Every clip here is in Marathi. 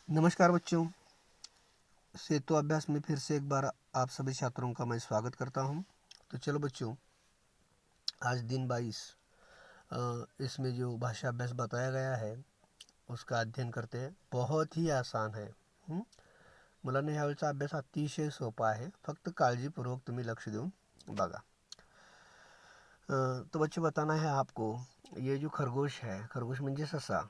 नमस्कार बच्चों। सेतु अभ्यास में फिर से एक बार आप सभी छात्रों का मैं स्वागत करता हूं। तो चलो बच्चों, आज दिन 22 इसमें जो भाषा अभ्यास बताया गया है उसका अध्ययन करते हैं। बहुत ही आसान है। मुलांनी ह्यावेळचा अभ्यास अतिशय सोपा आहे, फक्त काळजीपूर्वक तुम्ही लक्ष देऊन बघा। तो बच्चों बताना है आपको, ये जो खरगोश है, खरगोश म्हणजे ससा,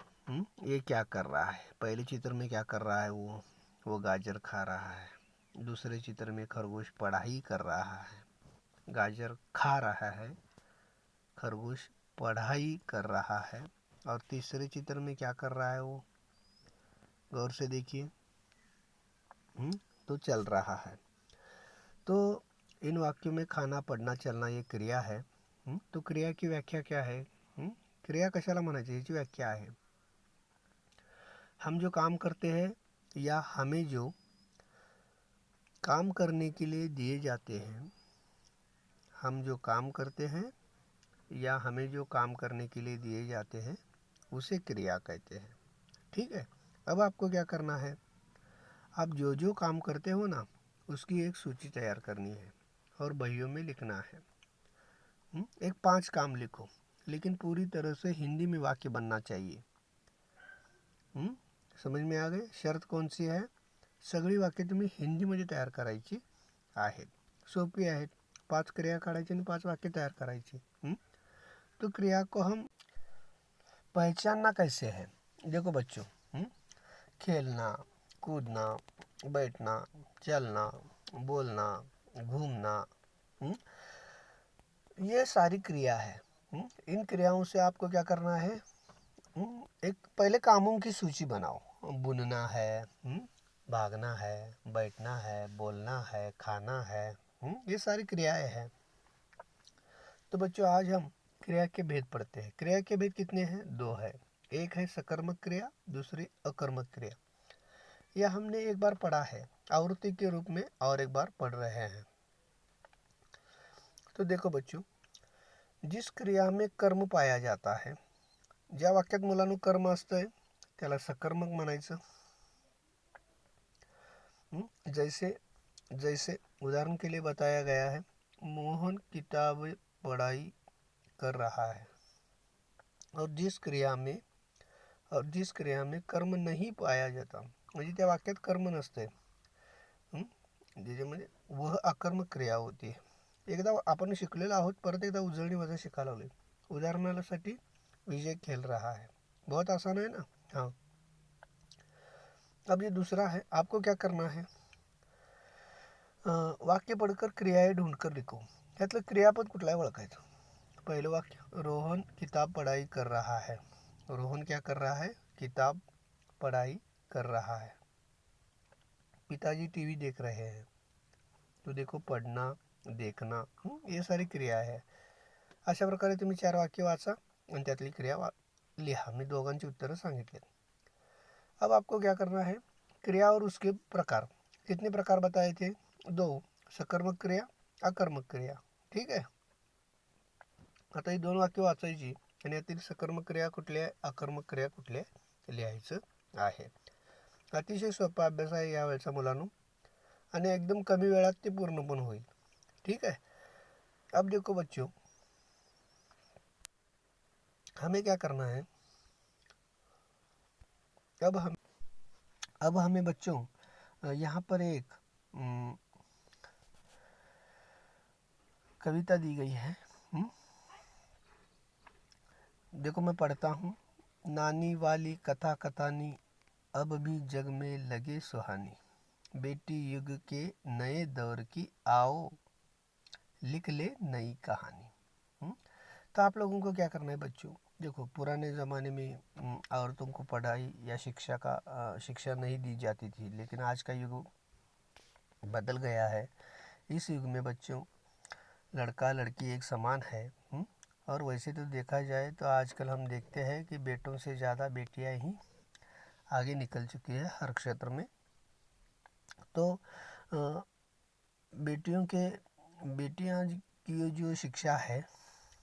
ये क्या कर रहा है। पहले चित्र में क्या कर रहा है, वो गाजर खा रहा है। दूसरे चित्र में खरगोश पढ़ाई कर रहा है, गाजर खा रहा है, खरगोश पढ़ाई कर रहा है। और तीसरे चित्र में क्या कर रहा है, वो गौर से देखिए, तो चल रहा है। तो इन वाक्यों में खाना, पढ़ना, चलना ये क्रिया है। तो क्रिया की व्याख्या क्या है? क्रिया कशाला म्हणायची, याची व्याख्या आहे, हम जो काम करते हैं या हमें जो काम करने के लिए दिए जाते हैं, हम जो काम करते हैं या हमें जो काम करने के लिए दिए जाते हैं उसे क्रिया कहते हैं। ठीक है। अब आपको क्या करना है, आप जो जो काम करते हो ना उसकी एक सूची तैयार करनी है और बहियों में लिखना है। एक 5 काम लिखो, लेकिन पूरी तरह से हिंदी में वाक्य बनना चाहिए। समझ में आ गए? शर्त कौन सी है? सगळी वाक्य तुम्ही हिंदीमध्ये तयार करायची आहेत। सोपी आहेत। 5 क्रिया काढायची आणि 5 वाक्य तयार करायची। तो क्रिया को हम पहचानना कैसे है? देखो बच्चों, खेलना, कूदना, बैठना, चलना, बोलना, घूमना, ये सारी क्रिया है। इन क्रियाओं से आपको क्या करना है, एक पहले कामों की सूची बनाओ। बुनना है, भागना है, बैठना है, बोलना है, खाना है, ये सारी क्रियाएं हैं। तो बच्चों आज हम क्रिया के भेद पढ़ते हैं। क्रिया के भेद कितने हैं? 2 है। एक है सकर्मक क्रिया, दूसरी अकर्मक क्रिया। यह हमने एक बार पढ़ा है आवृत्ति के रूप में और एक बार पढ़ रहे हैं। तो देखो बच्चों, जिस क्रिया में कर्म पाया जाता है, ज्या वाक्यात मुलांनो कर्म असतंय त्याला सकर्मक म्हणायचं। जैसे जैसे उदाहरण के लिए बताया गया है, मोहन किताब पढ़ाई कर रहा है। और जिस क्रिया में कर्म नहीं पाया जाता, म्हणजे त्या वाक्यात कर्म नसते, म्हणजे वह अकर्मक क्रिया होती है। एकदा आपण शिकलेलो आहोत, परत एकदा उजळणी वजा शिकायला लागलोय। उदाहरणासाठी विजय खेल रहा है, बहुत आसान है ना। हाँ, अब ये दूसरा है, आपको क्या करना है, वाक्य पढ़कर क्रियाएं ढूंढकर लिखो। यातलं क्रियापद कुठला आहे ओळखायचं। पहले वाक्य, रोहन किताब पढ़ाई कर रहा है। रोहन क्या कर रहा है? किताब पढ़ाई कर रहा है। पिताजी टीवी देख रहे हैं। तो देखो पढ़ना, देखना, ये सारी क्रिया है। अशा प्रकारे तुम्ही 4 वाक्य वाचा आणि त्यातली क्रिया लिहा। मी दोघांची उत्तरं सांगितले। अब आपको क्या करना है, क्रिया और उसके प्रकार। कितने प्रकार बताए थे? 2, सकर्मक क्रिया, अकर्मक क्रिया। ठीक आहे। आता ही 2 वाक्य वाचायची आणि यातील सकर्मक क्रिया कुठल्या, अकर्मक क्रिया कुठल्या लिहायचं आहे। अतिशय सोपा अभ्यास आहे यावेळेचा मुलांनो, आणि एकदम कमी वेळात ते पूर्ण पण होईल। ठीक है। अब देखो बच्चों, हमें क्या करना है, अब हमें बच्चों यहाँ पर एक कविता दी गई है। देखो मैं पढ़ता हूँ। नानी वाली कथा कथानी अब भी जग में लगे सुहानी, बेटी युग के नए दौर की आओ लिख ले नई कहानी। तो आप लोगों को क्या करना है बच्चों, देखो पुराने ज़माने में औरतों को पढ़ाई या शिक्षा नहीं दी जाती थी, लेकिन आज का युग बदल गया है। इस युग में बच्चों लड़का लड़की एक समान है। और वैसे तो देखा जाए तो आजकल हम देखते हैं कि बेटों से ज़्यादा बेटियां ही आगे निकल चुकी है हर क्षेत्र में। तो बेटियां की जो शिक्षा है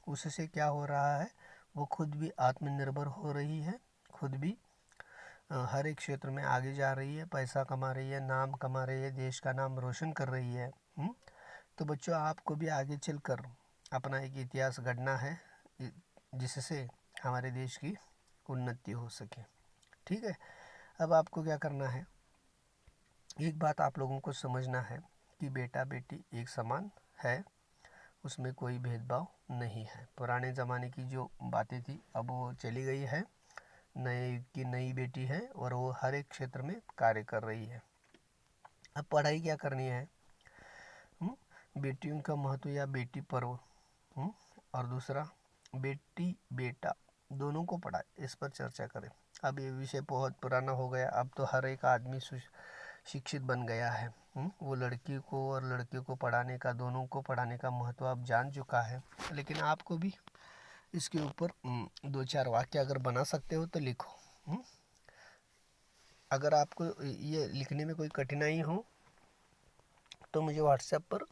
उससे क्या हो रहा है, वो खुद भी आत्मनिर्भर हो रही है, खुद भी हर एक क्षेत्र में आगे जा रही है, पैसा कमा रही है, नाम कमा रही है, देश का नाम रोशन कर रही है। तो बच्चों आपको भी आगे चलकर अपना एक इतिहास गढ़ना है जिससे हमारे देश की उन्नति हो सके। ठीक है, अब आपको क्या करना है, एक बात आप लोगों को समझना है कि बेटा बेटी एक समान है, उसमें कोई भेदभाव नहीं है। पुराने ज़माने की जो बातें थी अब वो चली गई है, नए युग की नई बेटी है और वो हर एक क्षेत्र में कार्य कर रही है। अब पढ़ाई क्या करनी है, बेटियों का महत्व या बेटी पर्व, और दूसरा बेटी बेटा दोनों को पढ़ाए, इस पर चर्चा करें। अब ये विषय बहुत पुराना हो गया, अब तो हर एक आदमी शिक्षित बन गया है। वो लड़की को और लड़के को पढ़ाने का, दोनों को पढ़ाने का महत्व अब जान चुका है। लेकिन आपको भी इसके ऊपर 2-4 वाक्य अगर बना सकते हो तो लिखो। अगर आपको ये लिखने में कोई कठिनाई हो तो मुझे व्हाट्सएप पर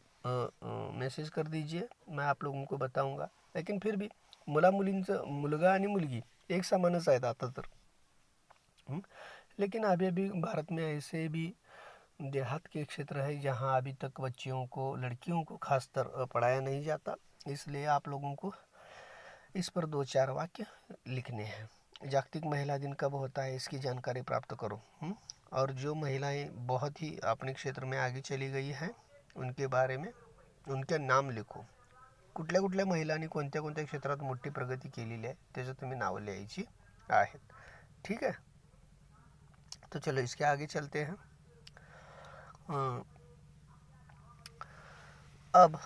मेसेज कर दीजिए, मैं आप लोगों को बताऊंगा। लेकिन फिर भी मुला मुलींचं, मुलगा आणि मुलगी एक समानच आहेत आता तर। लेकिन अभी अभी भारत में ऐसे भी देहात के क्षेत्र है जहाँ अभी तक बच्चियों को, लड़कियों को खासकर पढ़ाया नहीं जाता। इसलिए आप लोगों को इस पर 2-4 वाक्य लिखने हैं। जागतिक महिला दिन कब होता है इसकी जानकारी प्राप्त करो। और जो महिलाएं बहुत ही अपने क्षेत्र में आगे चली गई हैं उनके बारे में उनके नाम लिखो। कुठल्या कुठल्या महिलांनी कोणत्या कोणत्या क्षेत्रात मोठी प्रगती केलेली आहे त्याचं तुम्ही नावं लिहायची आहेत। ठीक है, तो चलो इसके आगे चलते हैं। अब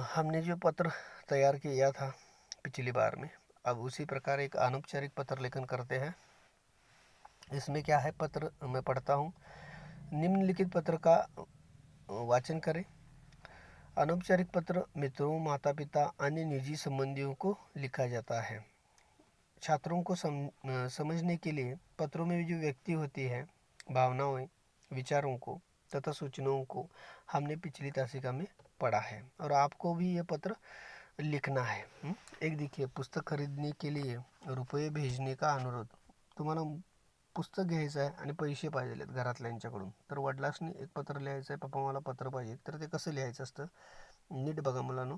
हमने जो पत्र तैयार किया था पिछली बार में, अब उसी प्रकार एक अनौपचारिक पत्र लेखन करते हैं। इसमें क्या है, पत्र मैं पढ़ता हूँ। निम्नलिखित पत्र का वाचन करें। अनौपचारिक पत्र मित्रों, माता पिता, अन्य निजी संबंधियों को लिखा जाता है। छात्रों को समझने के लिए पत्रों में जो व्यक्ति होती है, भावनाओं, विचारों को तथा सूचनाओं को हमने पिछली तासिका में पढ़ा है और आपको भी ये पत्र लिखना है। एक देखिए, पुस्तक खरीदने के लिए रुपये भेजने का अनुरोध। तुम्हाला पुस्तक घ्यायचं आहे आणि पैसे पाहिजेत घरातल्यांच्याकडून, तर वडिलांनी एक पत्र लिहायचं आहे, पप्पा मला पत्र पाहिजे, तर ते कसं लिहायचं असतं नीट बघा मुलांनो।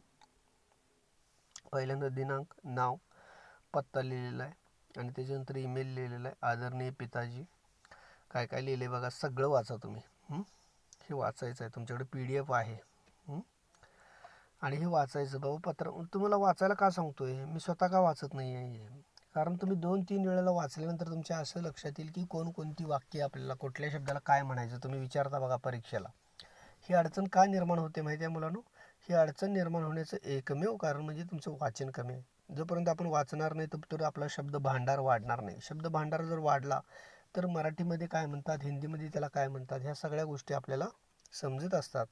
पहिल्यांदा दिनांक, नाव, पत्ता लिहिलेला आहे आणि त्याच्यानंतर ईमेल लिहिलेला आहे, आदरणीय पिताजी, काय काय लिहिले बघा, सगळं वाचा तुम्ही। हे वाचायचं आहे, तुमच्याकडे PDF आहे आणि हे वाचायचं। बाबा पत्र तुम्हाला वाचायला का सांगतोय मी, स्वतः का वाचत नाही आहे, कारण तुम्ही 2-3 वेळेला वाचल्यानंतर तुमच्या असं लक्षात येईल की कोणकोणती वाक्य आपल्याला कुठल्या शब्दाला काय म्हणायचं तुम्ही विचारता बघा परीक्षेला। ही अडचण का निर्माण होते माहिती आहे मुलांनो, ही अडचण निर्माण होण्याचं एकमेव कारण म्हणजे तुमचं वाचन कमी आहे। जोपर्यंत आपण वाचणार नाही तर आपला शब्द भांडार वाढणार नाही। शब्द भांडार जर वाढला तर मराठीमध्ये काय म्हणतात, हिंदीमध्ये त्याला काय म्हणतात, ह्या सगळ्या गोष्टी आपल्याला समजत असतात।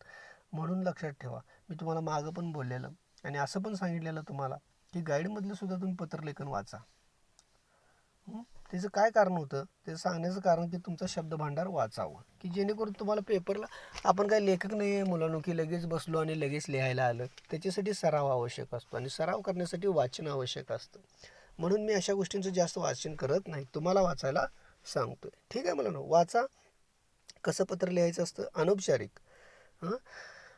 म्हणून लक्षात ठेवा, मी तुम्हाला मागं पण बोललेलं आणि असं पण सांगितलेलं तुम्हाला की गाईडमधलं सुद्धा तुम्ही पत्रलेखन वाचा। त्याचं काय कारण होतं, ते सांगण्याचं कारण की तुमचा शब्द भांडार वाचावं, की जेणेकरून तुम्हाला पेपरला, आपण काय लेखक नाही आहे मुलांनो की लगेच बसलो आणि लगेच लिहायला आलं। त्याच्यासाठी सराव आवश्यक असतो आणि सराव करण्यासाठी वाचन आवश्यक असतं। म्हणून मी अशा गोष्टींचं जास्त वाचन करत नाही, तुम्हाला वाचायला सांगतोय। ठीक आहे मुलांनो, वाचा। कसं पत्र लिहायचं असतं, अनौपचारिक।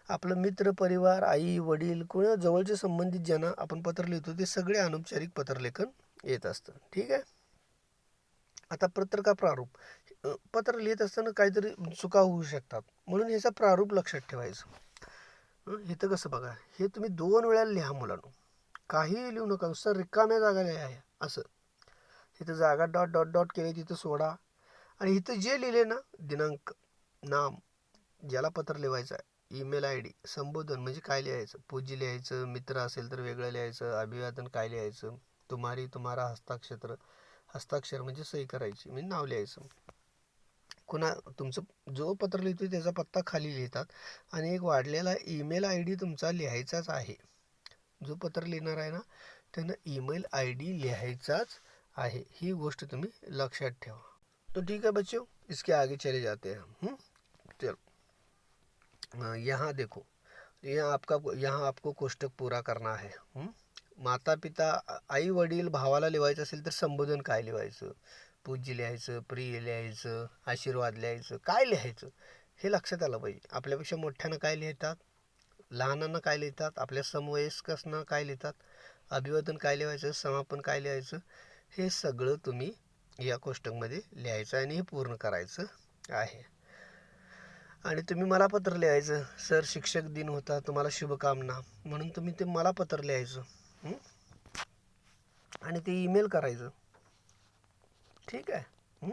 आपलं मित्र, परिवार, आई वडील, कोणी जवळचे संबंधित ज्यांना आपण पत्र लिहितो ते सगळे अनौपचारिक पत्रलेखन येत असतं। ठीक आहे, आता पत्र का प्रारूप, पत्र लिहित असताना काहीतरी चुका होऊ शकतात, म्हणून ह्याचा प्रारूप लक्षात ठेवायचं। इथं कसं बघा, हे तुम्ही 2 वेळा लिहा मुलांनो, काहीही लिहू नका, नुसतं रिकाम्या जागा लिहा असं। इथं जागा डॉट डॉट डॉट केले तिथं सोडा आणि इथं जे लिहिले ना, दिनांक, नाम, ज्याला पत्र लिहायचं आहे, ईमेल ID, संबोधन म्हणजे काय लिहायचं, पूज्य लिहायचं, मित्र असेल तर वेगळं लिहायचं, अभिवादन काय लिहायचं, तुम्हारी, तुम्हारा, हस्ताक्षर म्हणजे सही करायची म्हणजे नाव लिहायचं। कुणा तुमचं जो पत्र लिहितो त्याचा पत्ता खाली लिहितात आणि एक वाढलेला ईमेल ID तुमचा लिहायचाच आहे। जो पत्र लिहिणार आहे ना त्यानं ईमेल ID लिहायचाच आहे, ही गोष्ट तुम्ही लक्षात ठेवा। तो ठीक है बच्चों, इसके आगे चले जाते हैं। चलो, यहाँ देखो, यहाँ आपको कोष्टक पूरा करना है। माता पिता, आई वडील, भावाला लिहायचं असेल तर संबोधन काय लिहायचं, पूज्य लिहायचं, प्रिय लिहायचं, आशीर्वाद लिहायचं, काय लिहायचं हे लक्षात आलं पाहिजे. आपल्यापेक्षा मोठ्यानं काय लिहितात, लहानांना काय लिहितात, आपल्या समवयस्कांना काय लिहितात, अभिवादन काय लिहायचं, समापन काय लिहायचं, हे सगळं तुम्ही या कोष्टकमध्ये लिहायचं आणि हे पूर्ण करायचं आहे. आणि तुम्ही मला पत्र लिहायचं, सर शिक्षक दिन होता, तुम्हाला शुभकामना म्हणून तुम्ही ते मला पत्र लिहायचं आणि ते ईमेल करायचं. ठीक आहे.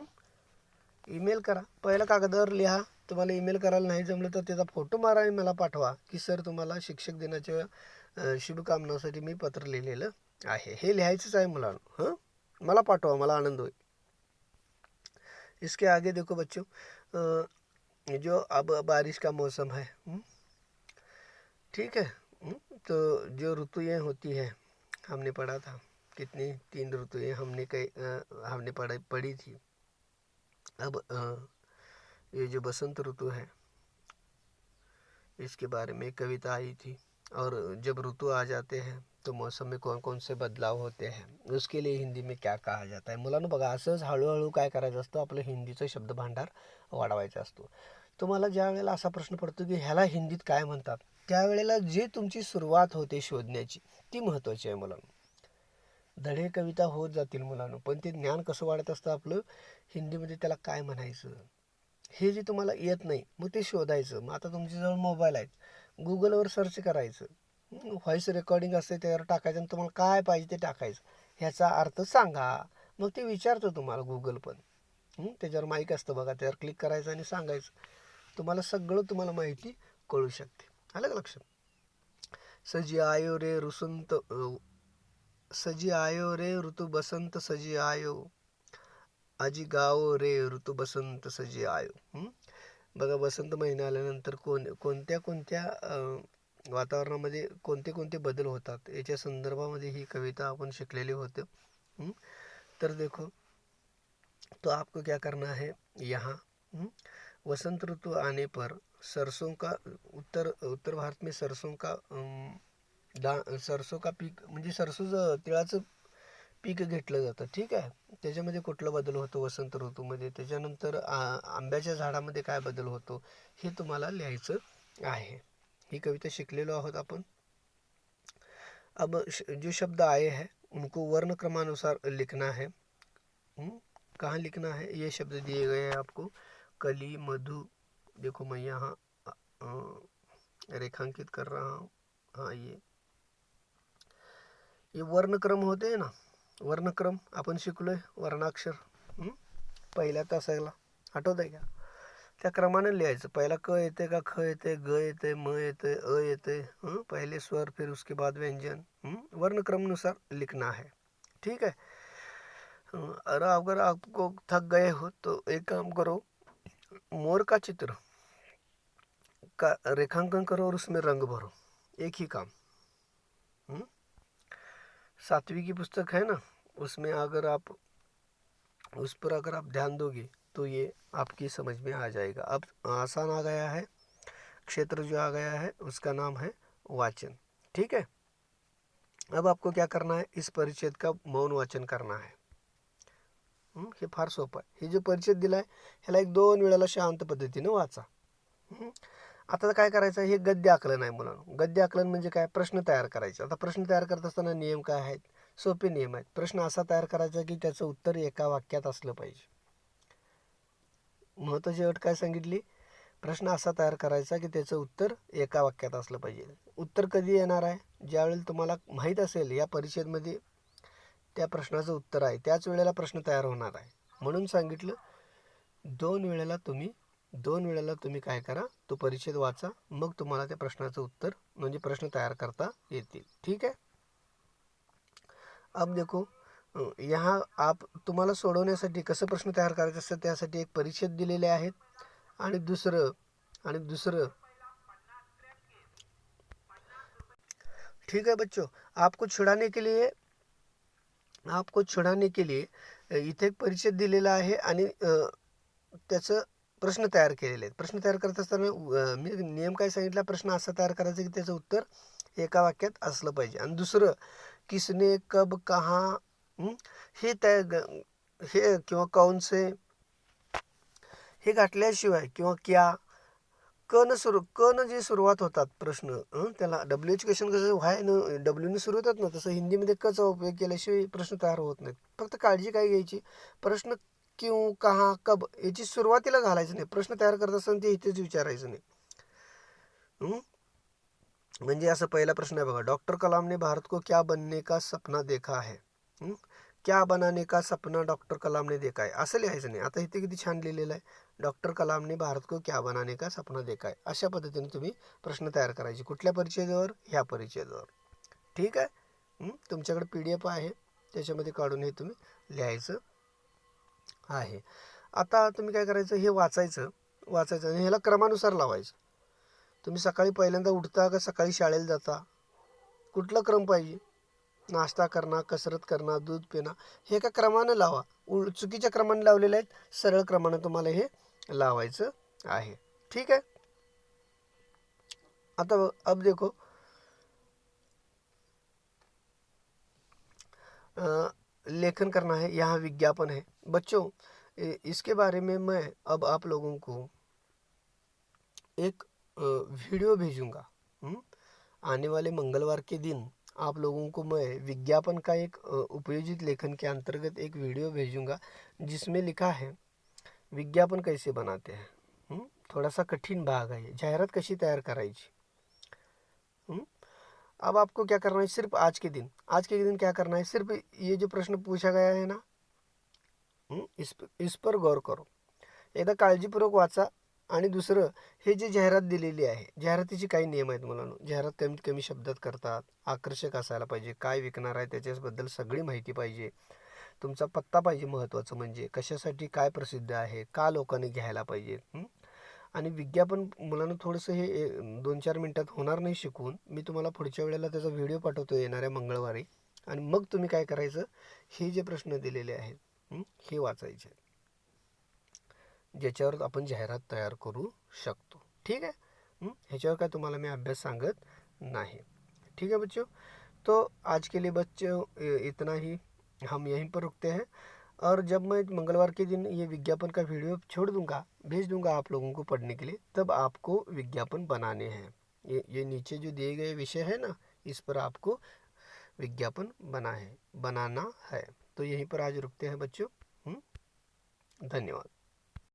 ईमेल करा. पहिला कागदावर लिहा. तुम्हाला ईमेल करायला नाही जमलं तर त्याचा फोटो मारा आणि मला पाठवा की सर तुम्हाला शिक्षक दिनाच्या शुभकामनासाठी मी पत्र लिहिलेलं आहे. हे लिहायचंच आहे मुलांनो. मला पाठवा, मला आनंद होईल. इसके आगे देखो बच्चों, जो अब बारिश का मौसम है, ठीक है, तो जो ऋतुएं होती है हमने पढ़ा था, कितनी 3 ऋतुएं हमने पढ़ी थी. अब ये जो बसंत ऋतु है इसके बारे में कविता आई थी. और जब ऋतु आ जाते हैं तो मौसम में कौन कौन से बदलाव होते हैं, उसके लिए हिंदी में क्या कहा जाता है. मुलांनो बघा, असंच हळूहळू काय करायचं असतं, आपलं हिंदीचं शब्दभांडार वाढवायचं असतो. तुम्हाला ज्या वेळेला असा प्रश्न पडतो की ह्याला हिंदीत काय म्हणतात, त्यावेळेला जे तुमची सुरुवात होते शोधण्याची ती महत्त्वाची आहे मुलांनो. धडे कविता होत जातील मुलांनो, पण ते ज्ञान कसं वाढत असतं आपलं, हिंदीमध्ये त्याला काय म्हणायचं हे जे तुम्हाला येत नाही मग ते शोधायचं. मग आता तुमच्याजवळ मोबाईल आहेत, गुगलवर सर्च करायचं, व्हॉइस रेकॉर्डिंग असते त्यावर टाकायचं आणि तुम्हाला काय पाहिजे ते टाकायचं, ह्याचा अर्थ सांगा. मग ते विचारतो तुम्हाला गुगल पण. त्याच्यावर माईक असतं बघा, त्यावर क्लिक करायचं आणि सांगायचं, तुम्हाला सगळं तुम्हाला माहिती कळू शकते. आलं का लक्षात. सजी आयो रे रुसंत सजी आयो रे ऋतू बसंत सजी आयो, आजी गाओ रे ऋतू बसंत सजी आयो. बघा, बसंत महिना आल्यानंतर कोणत्या कोणत्या वातावरणामध्ये कोणते कोणते बदल होतात याच्या संदर्भामध्ये ही कविता आपण शिकलेली होतं. तर देखो, तो आपको क्या करना है यहाँ, वसंत ऋतु आने पर सरसों का उत्तर भारत में सरसों का पीक म्हणजे सरसोचं तिळाचं पीक घेतलं जातं. ठीक आहे. त्याच्यामध्ये कुठला बदल होतो वसंत ऋतूमध्ये, त्याच्यानंतर आंब्याच्या झाडामध्ये काय बदल होतो हे तुम्हाला लिहायचं आहे. ही कविता शिकलेलो आहोत आपण. अब जो शब्द आए हैं उनको वर्ण क्रमानुसार लिखना है. कहाँ लिखना है, ये शब्द दिए गए हैं आपको. कली, मधु, देखो मैं यहाँ रेखांकित कर रहा हूँ. हाँ, ये वर्णक्रम होते हैं ना, वर्णक्रम आपण शिकलोय, वर्णाक्षर पहिल्या तासाला आठवत आहे का, त्या क्रमाने लिहायचं. पहिला क येते का, ख येते, ग येते, म येते, अ येते, पहले स्वर फिर उसके बाद व्यंजन. वर्णक्रमनुसार लिखना है. ठीक है. और अगर आपको थक गए हो तो एक काम करो, मोर का चित्र का रेखांकन करो और उसमें रंग भरो. एक ही काम. 7वीं की पुस्तक है ना, उसमें अगर आप उस पर अगर आप ध्यान दोगे तो ये आपकी समझ में आ जाएगा. अब आसान आ गया है, क्षेत्र जो आ गया है उसका नाम है वाचन. ठीक है. अब आपको क्या करना है, इस परिच्छेद का मौन वाचन करना है. हे फार सोपं आहे. हे जो परिच्छेद दिला आहे ह्याला 1-2 वेळेला शांत पद्धतीने वाचा. आता काय करायचं, हे गद्य आकलन आहे मुलांनो. गद्य आकलन म्हणजे काय, प्रश्न तयार करायचे. आता प्रश्न तयार करत असताना नियम काय आहेत, सोपे नियम आहेत. प्रश्न असा तयार करायचा की त्याचं उत्तर एका वाक्यात असलं पाहिजे. महत्त्वाची अट काय सांगितली, प्रश्न असा तयार करायचा की त्याचं उत्तर एका वाक्यात असलं पाहिजे. उत्तर कधी येणार आहे, ज्यावेळेला तुम्हाला माहीत असेल या परिच्छेदमध्ये त्या प्रश्नाचं उत्तर आहे त्याच वेळेला प्रश्न तयार होणार आहे. म्हणून सांगितलं 2 वेळेला तुम्ही काय करा, तो परिच्छेद वाचा, मग तुम्हाला त्या प्रश्नाचं उत्तर म्हणजे प्रश्न तयार करता येतील. ठीक आहे. अब देखो, यहाँ आप तुम्हाला सोडवण्यासाठी कसं प्रश्न तयार करायचं असतं त्यासाठी एक परिच्छेद दिलेले आहेत आणि दुसरं ठीक है बच्चों, आपको छुड़ाने के लिए इथे एक परिच्छेद दिलेला आहे आणि त्याचं प्रश्न तयार केलेले आहेत. प्रश्न तयार करत असताना मी नियम काय सांगितला, प्रश्न असा तयार करायचा की त्याचं उत्तर एका वाक्यात असलं पाहिजे. आणि दुसरं, किसने कब कहाँ, हे हे किंवा कौन से हे घातल्याशिवाय किंवा क्या क न जे सुरुवात होतात प्रश्न त्याला डब्ल्यूचे क्वेश्चन कसं व्हाय न डब्ल्यूने सुरू होतात ना, तसं हिंदीमध्ये कचा उपयोग केल्याशिवाय प्रश्न तयार होत नाहीत. फक्त काळजी काय घ्यायची, प्रश्न क्यों कहाँ कब याची सुरुवातीला घालायचं नाही. प्रश्न तयार करत असताना ते इथेच विचारायचं नाही. म्हणजे असं पहिला प्रश्न आहे बघा, डॉक्टर कलाम ने भारत को क्या बनने का सपना देखा है. क्या बनाने का सपना डॉक्टर कलाम ने देखा है असं लिहायचं नाही. आता इथे किती छान लिहिलेलं आहे, डॉक्टर कलाम ने भारत को क्या बनाने का सपना देखा है. अशा पद्धतीने तुम्ही प्रश्न तयार करायचे. कुठल्या परिच्छेदावर, ह्या परिच्छेदावर. ठीक आहे. तुमच्याकडे PDF आहे, त्याच्यामध्ये काढून हे तुम्ही लिहायचं आहे. आता तुम्ही काय करायचं, हे वाचायचं आणि ह्याला क्रमानुसार लावायचं. तुम्ही सकाळी पहिल्यांदा उठता का सकाळी शाळेला जाता, कुठला क्रम पाहिजे, नाश्ता करणं, कसरत करणं, दूध पिणं, हे एका क्रमानं लावा. चुकीच्या क्रमाने लावलेले आहेत, सरळ क्रमानं तुम्हाला हे लावायचं आहे. ठीक है. आता अब देखो, लेखन करना है, यहाँ विज्ञापन है. बच्चों इसके बारे में मैं अब आप लोगों को एक वीडियो भेजूंगा. आने वाले मंगलवार के दिन आप लोगों को मैं विज्ञापन का एक उपयोजित लेखन के अंतर्गत एक वीडियो भेजूंगा, जिसमें लिखा है विज्ञापन कैसे बनाते हैं. थोड़ा सा कठिन भाग है, जाहिरात कशी तयार करायची. अब आपको क्या करना है, सिर्फ आज के दिन क्या करना है, सिर्फ ये जो प्रश्न पूछा गया है ना, इस पर गौर करो. एकदा काळजीपूर्वक वाचा. आणि दुसरं, हे जे जाहिरात दिलेली आहे, जाहिरातीचे काही नियम आहेत मुलांनो. जाहिरात कमीत कमी शब्दात करतात, आकर्षक असायला पाहिजे, काय विकणार आहे त्याच्याबद्दल सगळी माहिती पाहिजे, तुमचा पत्ता पाहिजे, महत्त्वाचं म्हणजे कशासाठी काय प्रसिद्ध आहे, का लोकांनी घ्यायला पाहिजे. आणि विज्ञापन मुलांना थोडंसं हे 2-4 मिनटात होणार नाही शिकवून. मी तुम्हाला पुढच्या वेळेला त्याचा व्हिडिओ पाठवतो येणाऱ्या मंगळवारी. आणि मग तुम्ही काय करायचं, हे जे प्रश्न दिलेले आहेत हे वाचायचे, ज्याच्यावर आपण जाहिरात तयार करू शकतो. ठीक है. ह्याच्यावर काय तुम्हाला मैं अभ्यास सांगत नहीं. ठीक है बच्चों, तो आज के लिए बच्चों इतना ही, हम यहीं पर रुकते हैं. और जब मैं मंगलवार के दिन ये विज्ञापन का वीडियो छोड़ दूंगा, भेज दूंगा आप लोगों को पढ़ने के लिए, तब आपको विज्ञापन बनाने हैं. ये नीचे जो दिए गए विषय है ना, इस पर आपको विज्ञापन बनाना है. तो यहीं पर आज रुकते हैं बच्चों. धन्यवाद.